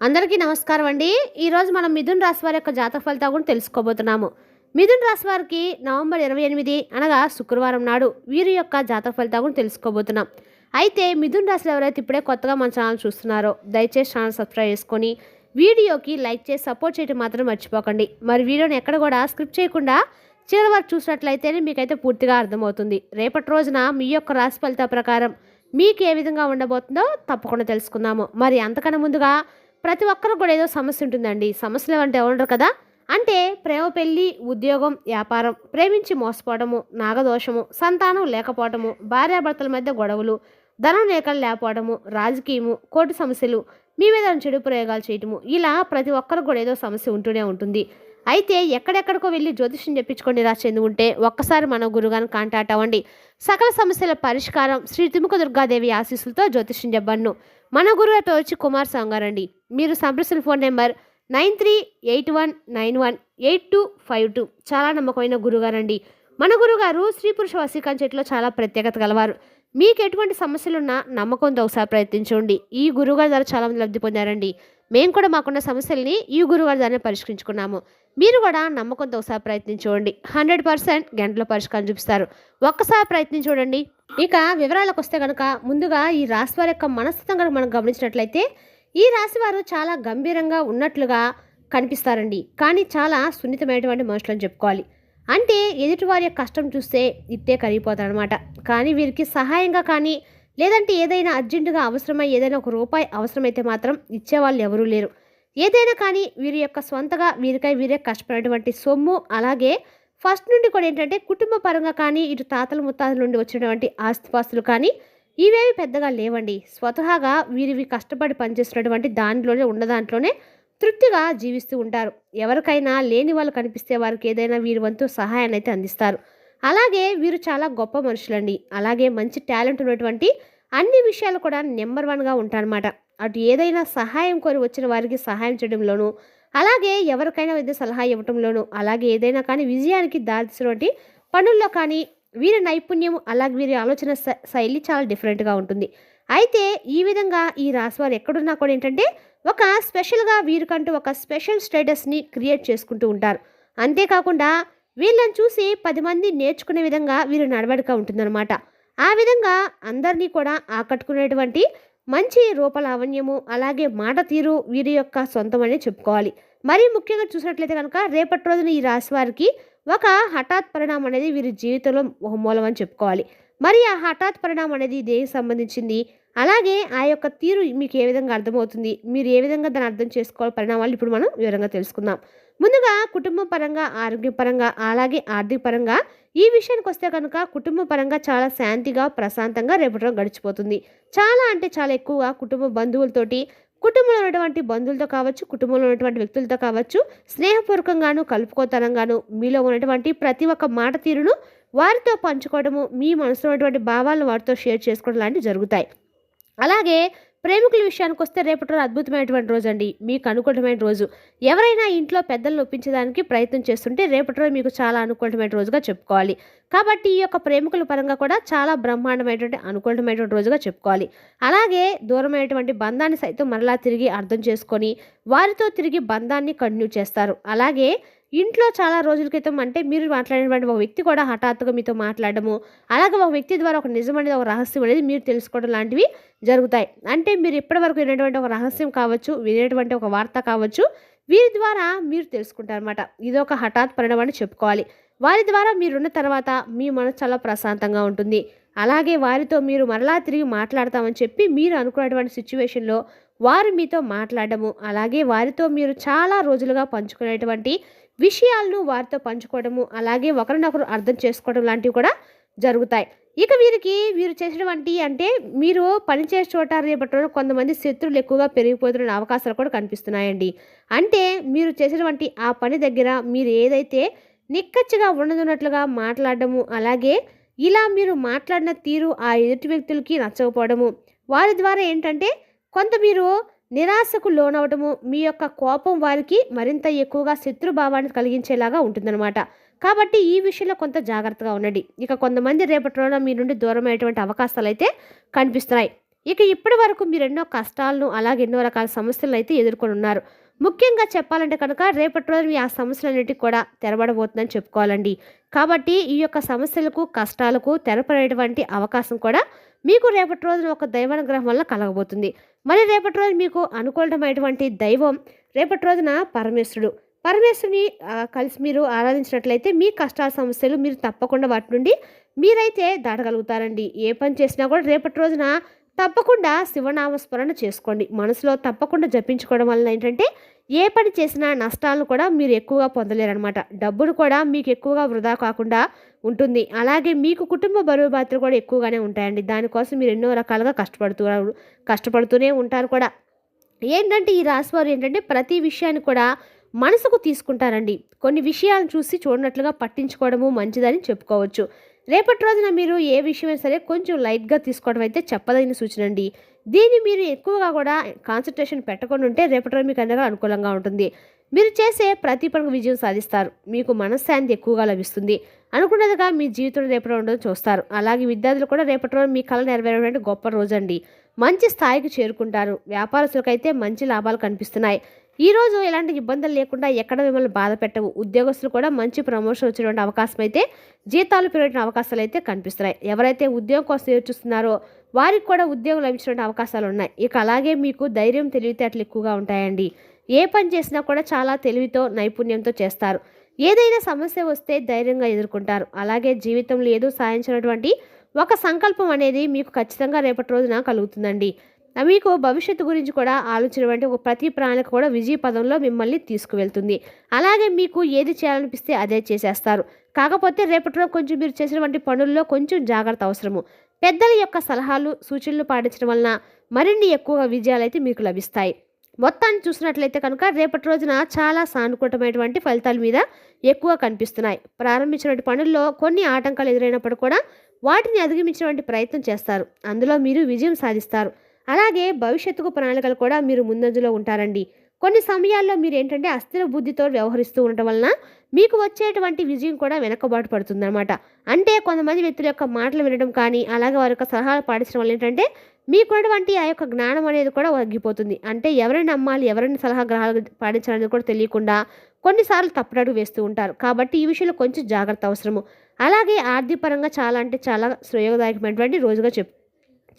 అందరికీ నమస్కారం అండి. ఈరోజు మనం మిథున్ రాశి వారి యొక్క జాతక ఫలితాలు కూడా తెలుసుకోబోతున్నాము. మిథున్ రాశి వారికి నవంబర్ 28 అనగా శుక్రవారం నాడు వీరి యొక్క జాతక ఫలితాలు కూడా తెలుసుకోబోతున్నాం. అయితే మిథున్ రాశిలో ఎవరైతే ఇప్పుడే కొత్తగా మన ఛానల్ చూస్తున్నారో దయచేసి ఛానల్ సబ్స్క్రైబ్ చేసుకొని వీడియోకి లైక్ చేసి సపోర్ట్ చేయడం మాత్రం మర్చిపోకండి. మరి వీడియోని ఎక్కడ కూడా స్క్రిప్ట్ చేయకుండా చివరి వరకు చూసినట్లయితేనే మీకైతే పూర్తిగా అర్థమవుతుంది. రేపటి రోజున మీ యొక్క రాశి ఫలితాల ప్రకారం మీకు ఏ విధంగా ఉండబోతుందో తప్పకుండా తెలుసుకుందాము. మరి అంతకన్నా ముందుగా ప్రతి ఒక్కరికి కూడా ఏదో సమస్య ఉంటుందండి. సమస్యలు అంటే ఉండరు కదా. అంటే ప్రేమ, పెళ్ళి, ఉద్యోగం, వ్యాపారం, ప్రేమించి మోసపోవడము, నాగదోషము, సంతానం లేకపోవడము, భార్యాభర్తల మధ్య గొడవలు, ధనం లేకపోవడము, రాజకీయము, కోర్టు సమస్యలు, మీ మీద చెడు ప్రయోగాలు చేయటము, ఇలా ప్రతి ఒక్కరికి కూడా ఏదో సమస్య ఉంటూనే ఉంటుంది. అయితే ఎక్కడెక్కడికో వెళ్ళి జ్యోతిష్యం చెప్పించుకొని నిరాశ చెందుకుంటే ఒక్కసారి మన గురుగారిని కాంటాక్ట్ అవ్వండి. సకల సమస్యల పరిష్కారం శ్రీ తిముక దుర్గాదేవి ఆశీస్సులతో జ్యోతిష్యం చెప్పను. మన గురుగారితో వచ్చి కుమార్ సాంగారండి. మీరు సంప్రదించిన ఫోన్ నెంబర్ 9381918252. చాలా నమ్మకమైన గురుగారండి. మన గురుగారు స్త్రీ పురుష వశీకరణ చెట్టులో చాలా ప్రత్యేకత గలవారు. మీకు ఎటువంటి సమస్యలున్నా నమ్మకంతో ఒకసారి ప్రయత్నించండి. ఈ గురుగారి ద్వారా చాలామంది లబ్ధి పొందారండి. మేము కూడా మాకున్న సమస్యల్ని ఈ గురుగారి ద్వారా పరిష్కరించుకున్నాము. మీరు కూడా నమ్మకంతో ఒకసారి ప్రయత్నించండి. 100% గంటలో పరిష్కారం చూపిస్తారు. ఒక్కసారి ప్రయత్నించండి. ఇక వివరాలకు వస్తే కనుక ముందుగా ఈ రాశి వారి యొక్క మనస్తత్వం కనుక మనం గమనించినట్లయితే ఈ రాశి వారు చాలా గంభీరంగా ఉన్నట్లుగా కనిపిస్తారండి. కానీ చాలా సున్నితమైనటువంటి మనుషులని చెప్పుకోవాలి. అంటే ఎదుటివారి యొక్క కష్టం చూస్తే ఇట్టే కరిగిపోతారనమాట. కానీ వీరికి సహాయంగా కానీ లేదంటే ఏదైనా అర్జెంటుగా అవసరమై ఏదైనా ఒక రూపాయి అవసరమైతే మాత్రం ఇచ్చేవాళ్ళు ఎవరూ లేరు. ఏదైనా కానీ వీరి యొక్క స్వంతగా వీరే కష్టపడినటువంటి సొమ్ము, అలాగే ఫస్ట్ నుండి కూడా ఏంటంటే కుటుంబ పరంగా కానీ ఇటు తాతల ముత్తాతల నుండి వచ్చినటువంటి ఆస్తిపాస్తులు కానీ ఇవేవి పెద్దగా లేవండి. స్వతహాగా వీరివి కష్టపడి పనిచేస్తున్నటువంటి దానిలోనే ఉన్న దాంట్లోనే తృప్తిగా జీవిస్తూ ఉంటారు. ఎవరికైనా లేని వాళ్ళు కనిపిస్తే వారికి ఏదైనా వీరి వంతు సహాయాన్ని అయితే అందిస్తారు. అలాగే వీరు చాలా గొప్ప మనుషులండి. అలాగే మంచి టాలెంట్ ఉన్నటువంటి అన్ని విషయాలు కూడా నెంబర్ 1గా ఉంటారన్నమాట. అటు ఏదైనా సహాయం కోరి వచ్చిన వారికి సహాయం చేయడంలోనూ, అలాగే ఎవరికైనా ఏదైనా సలహా ఇవ్వటంలోనూ, అలాగే ఏదైనా కానీ విజయానికి దారితీసినటువంటి పనుల్లో కానీ వీరి నైపుణ్యం, అలాగే వీరి ఆలోచన శైలి చాలా డిఫరెంట్గా ఉంటుంది. అయితే ఈ విధంగా ఈ రాశి వారు ఎక్కడున్నా కూడా ఏంటంటే ఒక స్పెషల్గా వీరికంటూ ఒక స్పెషల్ స్టేటస్ని క్రియేట్ చేసుకుంటూ ఉంటారు. అంతేకాకుండా వీళ్ళని చూసి 10 మంది నేర్చుకునే విధంగా వీరి నడవడిక ఉంటుందన్నమాట. ఆ విధంగా అందరినీ కూడా ఆకట్టుకునేటువంటి మంచి రూపలావణ్యము, అలాగే మాట తీరు వీరి యొక్క సొంతమని చెప్పుకోవాలి. మరీ ముఖ్యంగా చూసినట్లయితే కనుక రేపటి రోజున ఈ రాశి వారికి ఒక హఠాత్ పరిణామం అనేది వీరి జీవితంలో ఒక మూలం అని చెప్పుకోవాలి. మరి ఆ హఠాత్ పరిణామం అనేది దేనికి సంబంధించింది, అలాగే ఆ యొక్క తీరు మీకు ఏ విధంగా అర్థమవుతుంది, మీరు ఏ విధంగా దాన్ని అర్థం చేసుకోవాలి పరిణామాలు ఇప్పుడు మనం వివరంగా తెలుసుకుందాం. ముందుగా కుటుంబ పరంగా, ఆరోగ్యపరంగా, అలాగే ఆర్థిక పరంగా ఈ విషయానికి వస్తే కనుక కుటుంబ పరంగా చాలా శాంతిగా ప్రశాంతంగా రేపటి రోజు గడిచిపోతుంది. చాలా అంటే చాలా ఎక్కువగా కుటుంబ బంధువులతోటి, కుటుంబంలో ఉన్నటువంటి బంధువులతో కావచ్చు, కుటుంబంలో ఉన్నటువంటి వ్యక్తులతో కావచ్చు, స్నేహపూర్వకంగాను కలుపుకోతనంగాను మీలో ఉన్నటువంటి ప్రతి ఒక్క మాట తీరును వారితో పంచుకోవడము, మీ మనసులో ఉన్నటువంటి భావాలను వారితో షేర్ చేసుకోవడం లాంటివి జరుగుతాయి. అలాగే ప్రేమికుల విషయానికి వస్తే రేపటి రోజు అద్భుతమైనటువంటి రోజు అండి. మీకు అనుకూలమైన రోజు. ఎవరైనా ఇంట్లో పెద్దలను ఒప్పించడానికి ప్రయత్నం చేస్తుంటే రేపటి రోజు మీకు చాలా అనుకూలమైన రోజుగా చెప్పుకోవాలి. కాబట్టి ఈ యొక్క ప్రేమికుల పరంగా కూడా చాలా బ్రహ్మాండమైనటువంటి అనుకూలమైనటువంటి రోజుగా చెప్పుకోవాలి. అలాగే దూరమైనటువంటి బంధాన్ని సైతం మరలా తిరిగి అర్థం చేసుకొని వారితో తిరిగి బంధాన్ని కంటిన్యూ చేస్తారు. అలాగే ఇంట్లో చాలా రోజుల క్రితం అంటే మీరు మాట్లాడినటువంటి ఒక వ్యక్తి కూడా హఠాత్తుగా మీతో మాట్లాడము, అలాగే ఒక వ్యక్తి ద్వారా ఒక నిజం అనేది, ఒక రహస్యం అనేది మీరు తెలుసుకోవడం లాంటివి జరుగుతాయి. అంటే మీరు ఇప్పటివరకు వినేటువంటి ఒక రహస్యం కావచ్చు, వినేటువంటి ఒక వార్త కావచ్చు, వీరి ద్వారా మీరు తెలుసుకుంటారన్నమాట. ఇది ఒక హఠాత్ పరిణామాన్ని చెప్పుకోవాలి. వారి ద్వారా మీరున్న తర్వాత మీ మనసు చాలా ప్రశాంతంగా ఉంటుంది. అలాగే వారితో మీరు మరలా తిరిగి మాట్లాడతామని చెప్పి మీరు అనుకున్నటువంటి సిచ్యువేషన్లో వారు మీతో మాట్లాడము, అలాగే వారితో మీరు చాలా రోజులుగా పంచుకునేటువంటి విషయాలను వారితో పంచుకోవడము, అలాగే ఒకరినొకరు అర్థం చేసుకోవడం లాంటివి కూడా జరుగుతాయి. ఇక వీరు చేసినటువంటి అంటే మీరు పనిచేసే చోట రేపటి రోజు కొంతమంది శత్రువులు ఎక్కువగా పెరిగిపోతున్న అవకాశాలు కూడా కనిపిస్తున్నాయండి. అంటే మీరు చేసినటువంటి ఆ పని దగ్గర మీరు ఏదైతే నిక్కచ్చిగా ఉన్నట్లుగా మాట్లాడడము, అలాగే ఇలా మీరు మాట్లాడిన తీరు ఆ ఎదుటి వ్యక్తులకి నచ్చకపోవడము, వారి ద్వారా ఏంటంటే కొంత మీరు నిరాశకు లోనవటము, మీ యొక్క కోపం వారికి మరింత ఎక్కువగా శత్రుభావాన్ని కలిగించేలాగా ఉంటుందన్నమాట. కాబట్టి ఈ విషయంలో కొంత జాగ్రత్తగా ఉండండి. ఇక కొంతమంది రేపటి రోజున మీ నుండి దూరమైనటువంటి అవకాశాలు అయితే కనిపిస్తున్నాయి. ఇక ఇప్పటి వరకు మీరు ఎన్నో కష్టాలను అలాగే ఎన్నో రకాల సమస్యలను అయితే ఎదుర్కొని ఉన్నారు. ముఖ్యంగా చెప్పాలంటే కనుక రేపటి రోజు మీ ఆ సమస్యలన్నిటికి కూడా తెరబడబోతుందని చెప్పుకోవాలండి. కాబట్టి ఈ యొక్క సమస్యలకు, కష్టాలకు తెరపడేటువంటి అవకాశం కూడా మీకు రేపటి రోజున ఒక దైవానుగ్రహం వల్ల కలగబోతుంది. మరి రేపటి రోజు మీకు అనుకూలమైనటువంటి దైవం రేపటి రోజున పరమేశ్వరుడు. పరమేశ్వరుని కలిసి మీరు ఆరాధించినట్లయితే మీ కష్టాల సమస్యలు మీరు తప్పకుండా వాటి నుండి మీరైతే దాటగలుగుతారండి. ఏ పని చేసినా కూడా రేపటి రోజున తప్పకుండా శివనామస్మరణ చేసుకోండి. మనసులో తప్పకుండా జపించుకోవడం వలన ఏంటంటే ఏ పని చేసినా నష్టాలను కూడా మీరు ఎక్కువగా పొందలేరనమాట. డబ్బులు కూడా మీకు ఎక్కువగా వృధా కాకుండా ఉంటుంది. అలాగే మీకు కుటుంబ బరువు బాధ్యతలు కూడా ఎక్కువగానే ఉంటాయండి. దానికోసం మీరు ఎన్నో రకాలుగా కష్టపడుతూనే ఉంటారు కూడా. ఏంటంటే ఈ రాశివారు ఏంటంటే ప్రతి విషయాన్ని కూడా మనసుకు తీసుకుంటారండి. కొన్ని విషయాలను చూసి చూడనట్లుగా పట్టించుకోవడము మంచిదని చెప్పుకోవచ్చు. రేపటి రోజున మీరు ఏ విషయమైనా సరే కొంచెం లైట్గా తీసుకోవడం అయితే చెప్పదగిన సూచన అండి. దీన్ని మీరు ఎక్కువగా కూడా కాన్సన్ట్రేషన్ పెట్టకుండా ఉంటే రేపటి రోజు మీకు అందగా అనుకూలంగా ఉంటుంది. మీరు చేసే ప్రతి పనికి విజయం సాధిస్తారు. మీకు మనశ్శాంతి ఎక్కువగా లభిస్తుంది. అనుకున్నదిగా మీ జీవితంలో రేపటి ఉండడం చూస్తారు. అలాగే విద్యార్థులు కూడా రేపటి రోజు మీ కళ నెరవేరేటువంటి గొప్ప రోజు అండి. మంచి స్థాయికి చేరుకుంటారు. వ్యాపారస్తులకైతే మంచి లాభాలు కనిపిస్తున్నాయి. ఈరోజు ఎలాంటి ఇబ్బందులు లేకుండా ఎక్కడ మిమ్మల్ని బాధ పెట్టవు. ఉద్యోగస్తులు కూడా మంచి ప్రమోషన్ వచ్చేటువంటి అవకాశం అయితే, జీతాలు పెరిగిన అవకాశాలు అయితే కనిపిస్తున్నాయి. ఎవరైతే ఉద్యోగం కోసం ఎదురుచూస్తున్నారో వారికి కూడా ఉద్యోగం లభించడానికి అవకాశాలు ఉన్నాయి. ఇక అలాగే మీకు ధైర్యం, తెలివితేటలు ఎక్కువగా ఉంటాయండి. ఏ పని చేసినా కూడా చాలా తెలివితో, నైపుణ్యంతో చేస్తారు. ఏదైనా సమస్య వస్తే ధైర్యంగా ఎదుర్కొంటారు. అలాగే జీవితంలో ఏదో సాధించినటువంటి ఒక సంకల్పం అనేది మీకు ఖచ్చితంగా రేపటి రోజున కలుగుతుందండి. మీకు భవిష్యత్తు గురించి కూడా ఆలోచన ఒక ప్రతి ప్రణాళిక కూడా విజయ పదంలో మిమ్మల్ని తీసుకువెళ్తుంది. అలాగే మీకు ఏది చేయాలనిపిస్తే అదే చేసేస్తారు. కాకపోతే రేపటి రోజు కొంచెం మీరు చేసినటువంటి పనుల్లో కొంచెం జాగ్రత్త అవసరము. పెద్దల యొక్క సలహాలు, సూచనలు పాటించడం వలన మరిన్ని ఎక్కువగా విజయాలు అయితే మీకు లభిస్తాయి. మొత్తాన్ని చూసినట్లయితే కనుక రేపటి రోజున చాలా సానుకూలమైనటువంటి ఫలితాల మీద ఎక్కువ కనిపిస్తున్నాయి. ప్రారంభించినటువంటి పనుల్లో కొన్ని ఆటంకాలు ఎదురైనప్పుడు కూడా వాటిని అధిగమించినటువంటి ప్రయత్నం చేస్తారు. అందులో మీరు విజయం సాధిస్తారు. అలాగే భవిష్యత్తుకు ప్రణాళికలు కూడా మీరు ముందంజలో ఉంటారండి. కొన్ని సమయాల్లో మీరు ఏంటంటే అస్థిర బుద్ధితో వ్యవహరిస్తూ ఉండటం వలన మీకు వచ్చేటువంటి విజయం కూడా వెనకబాటు పడుతుందన్నమాట. అంటే కొంతమంది వ్యక్తుల యొక్క మాటలు వినడం కానీ అలాగే వారి యొక్క సలహాలు పాటించడం వల్ల ఏంటంటే మీకున్నటువంటి ఆ యొక్క జ్ఞానం అనేది కూడా తగ్గిపోతుంది. అంటే ఎవరిని నమ్మాలి, ఎవరిని సలహా గ్రహాలు పాటించాలనేది కూడా తెలియకుండా కొన్నిసార్లు తప్పుడడుగు వేస్తూ ఉంటారు. కాబట్టి ఈ విషయంలో కొంచెం జాగ్రత్త అవసరము. అలాగే ఆర్థిక పరంగా చాలా అంటే చాలా శ్రేయోదాయకమైనటువంటి రోజుగా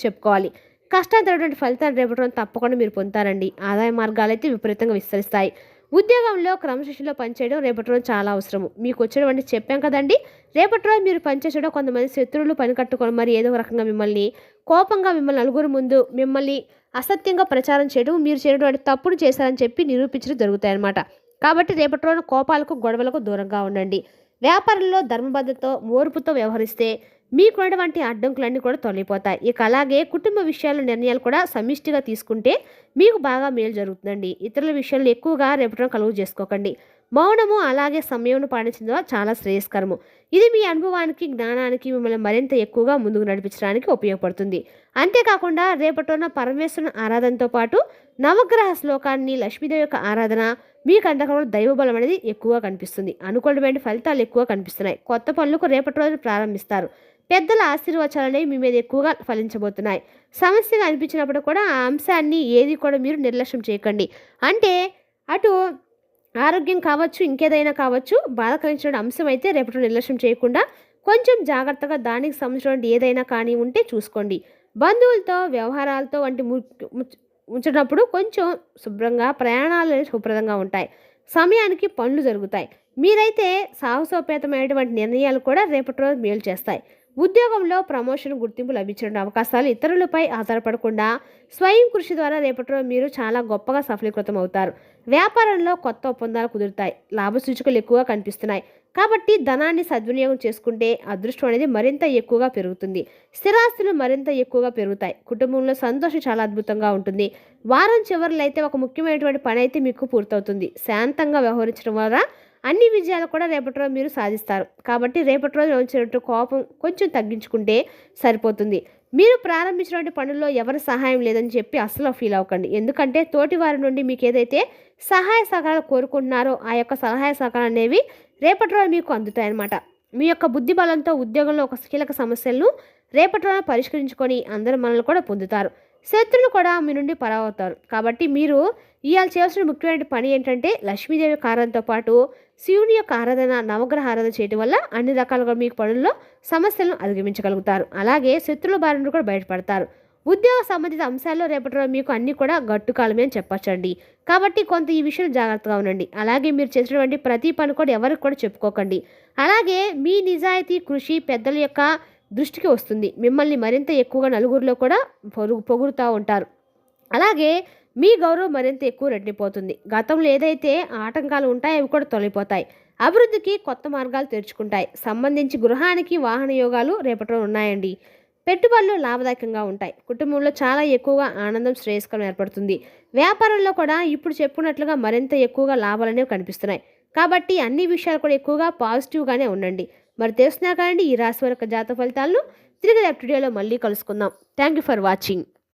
చెప్పుకోవాలి. కష్టాంతరటువంటి ఫలితాలు రేపటి రోజు తప్పకుండా మీరు పొందుతారండి. ఆదాయ మార్గాలు అయితే విపరీతంగా విస్తరిస్తాయి. ఉద్యోగంలో క్రమశిక్షణలో పనిచేయడం రేపటి రోజు చాలా అవసరము. మీకు వచ్చేటువంటి చెప్పాం కదండి, రేపటి రోజు మీరు పనిచేసేయడం కొంతమంది శత్రువులు పని కట్టుకొని మరి ఏదో రకంగా మిమ్మల్ని కోపంగా మిమ్మల్ని నలుగురు ముందు మిమ్మల్ని అసత్యంగా ప్రచారం చేయడం, మీరు చేయటువంటి తప్పుడు చేశారని చెప్పి నిరూపించడం జరుగుతాయన్నమాట. కాబట్టి రేపటి రోజు కోపాలకు, గొడవలకు దూరంగా ఉండండి. వ్యాపారంలో ధర్మబద్ధతో, ఓర్పుతో వ్యవహరిస్తే మీకున్నటువంటి అడ్డంకులన్నీ కూడా తొలగిపోతాయి. ఇక అలాగే కుటుంబ విషయాల నిర్ణయాలు కూడా సమిష్టిగా తీసుకుంటే మీకు బాగా మేలు జరుగుతుందండి. ఇతరుల విషయాలు ఎక్కువగా రేపటి కలుగు చేసుకోకండి. మౌనము అలాగే సమయంను పాటించడం ద్వారా చాలా శ్రేయస్కరము. ఇది మీ అనుభవానికి, జ్ఞానానికి మిమ్మల్ని మరింత ఎక్కువగా ముందుకు నడిపించడానికి ఉపయోగపడుతుంది. అంతేకాకుండా రేపటిన పరమేశ్వరుని ఆరాధనతో పాటు నవగ్రహ శ్లోకాన్ని, లక్ష్మీదేవి యొక్క ఆరాధన మీకు అంతకన్నా దైవబలం అనేది ఎక్కువగా కనిపిస్తుంది. అనుకూలమైన ఫలితాలు ఎక్కువ కనిపిస్తున్నాయి. కొత్త పనులకు రేపటి రోజు ప్రారంభిస్తారు. పెద్దల ఆశీర్వచనాలనేవి మీ మీద ఎక్కువగా ఫలించబోతున్నాయి. సమస్యగా అనిపించినప్పుడు కూడా ఆ అంశాన్ని ఏది కూడా మీరు నిర్లక్ష్యం చేయకండి. అంటే అటు ఆరోగ్యం కావచ్చు, ఇంకేదైనా కావచ్చు, బాధ కలిగించిన అంశం అయితే రేపటి నిర్లక్ష్యం చేయకుండా కొంచెం జాగ్రత్తగా దానికి సంబంధించినటువంటి ఏదైనా కానీ ఉంటే చూసుకోండి. బంధువులతో, వ్యవహారాలతో వంటి ఉంచినప్పుడు కొంచెం శుభ్రంగా ప్రయాణాలు శుభ్రదంగా ఉంటాయి. సమయానికి పనులు జరుగుతాయి. మీరైతే సాహసోపేతమైనటువంటి నిర్ణయాలు కూడా రేపటి రోజు మేలు చేస్తాయి. ఉద్యోగంలో ప్రమోషన్, గుర్తింపు లభించే అవకాశాలు ఇతరులపై ఆధారపడకుండా స్వయం కృషి ద్వారా రేపటి రోజు మీరు చాలా గొప్పగా సఫలీకృతం అవుతారు. వ్యాపారంలో కొత్త ఒప్పందాలు కుదురుతాయి. లాభ సూచికలు ఎక్కువగా కనిపిస్తున్నాయి. కాబట్టి ధనాన్ని సద్వినియోగం చేసుకుంటే అదృష్టం అనేది మరింత ఎక్కువగా పెరుగుతుంది. స్థిరాస్తులు మరింత ఎక్కువగా పెరుగుతాయి. కుటుంబంలో సంతోషం చాలా అద్భుతంగా ఉంటుంది. వారం చివరిలో అయితే ఒక ముఖ్యమైనటువంటి పని అయితే మీకు పూర్తవుతుంది. శాంతంగా వ్యవహరించడం వల్ల అన్ని విజయాలు కూడా రేపటి రోజు మీరు సాధిస్తారు. కాబట్టి రేపటి రోజు వచ్చినట్టు కోపం కొంచెం తగ్గించుకుంటే సరిపోతుంది. మీరు ప్రారంభించినటువంటి పనుల్లో ఎవరి సహాయం లేదని చెప్పి అస్సలు ఫీల్ అవ్వకండి. ఎందుకంటే తోటి వారి నుండి మీకు ఏదైతే సహాయ సహకారాలు కోరుకుంటున్నారో ఆ యొక్క సహాయ సహకారాలు అనేవి రేపటి రోజు మీకు అందుతాయన్నమాట. మీ యొక్క బుద్ధి బలంతో ఉద్యోగంలో ఒక కీలక సమస్యలను రేపటి రోజు పరిష్కరించుకొని అందరి మనల్ని కూడా పొందుతారు. శత్రులు కూడా మీ నుండి పరావవుతారు. కాబట్టి మీరు ఇవాళ చేయాల్సిన ముఖ్యమైన పని ఏంటంటే లక్ష్మీదేవి యొక్క ఆరాధనతో పాటు శివుని యొక్క ఆరాధన, నవగ్రహ ఆరాధన చేయడం వల్ల అన్ని రకాలుగా మీకు పనుల్లో సమస్యలను అధిగమించగలుగుతారు. అలాగే శత్రుల బారి నుండి కూడా బయటపడతారు. ఉద్యోగ సంబంధిత అంశాల్లో రేపటి రోజు మీకు అన్నీ కూడా గట్టుకాలమే అని చెప్పొచ్చండి. కాబట్టి కొంత ఈ విషయం జాగ్రత్తగా ఉండండి. అలాగే మీరు చేసినటువంటి ప్రతి పని కూడా ఎవరికి కూడా చెప్పుకోకండి. అలాగే మీ నిజాయితీ, కృషి పెద్దల యొక్క దృష్టికి వస్తుంది. మిమ్మల్ని మరింత ఎక్కువగా నలుగురిలో కూడా పొగుడుతూ ఉంటారు. అలాగే మీ గౌరవం మరింత ఎక్కువ రెట్టిపోతుంది. గతంలో ఏదైతే ఆటంకాలు ఉంటాయో అవి కూడా తొలగిపోతాయి. అభివృద్ధికి కొత్త మార్గాలు తెరుచుకుంటాయి. సంబంధించి గృహానికి వాహన యోగాలు రేపటిలో ఉన్నాయండి. పెట్టుబడులు లాభదాయకంగా ఉంటాయి. కుటుంబంలో చాలా ఎక్కువగా ఆనందం, శ్రేయస్కరం ఏర్పడుతుంది. వ్యాపారంలో కూడా ఇప్పుడు చెప్పుకున్నట్లుగా మరింత ఎక్కువగా లాభాలనేవి కనిపిస్తున్నాయి. కాబట్టి అన్ని విషయాలు కూడా ఎక్కువగా పాజిటివ్గానే ఉండండి. మరి తెలుస్తున్నా కానీ ఈ రాశి వారి యొక్క జాతక ఫలితాలను తిరిగి రేపటి వీడియోలో మళ్ళీ కలుసుకుందాం. Thank you for watching.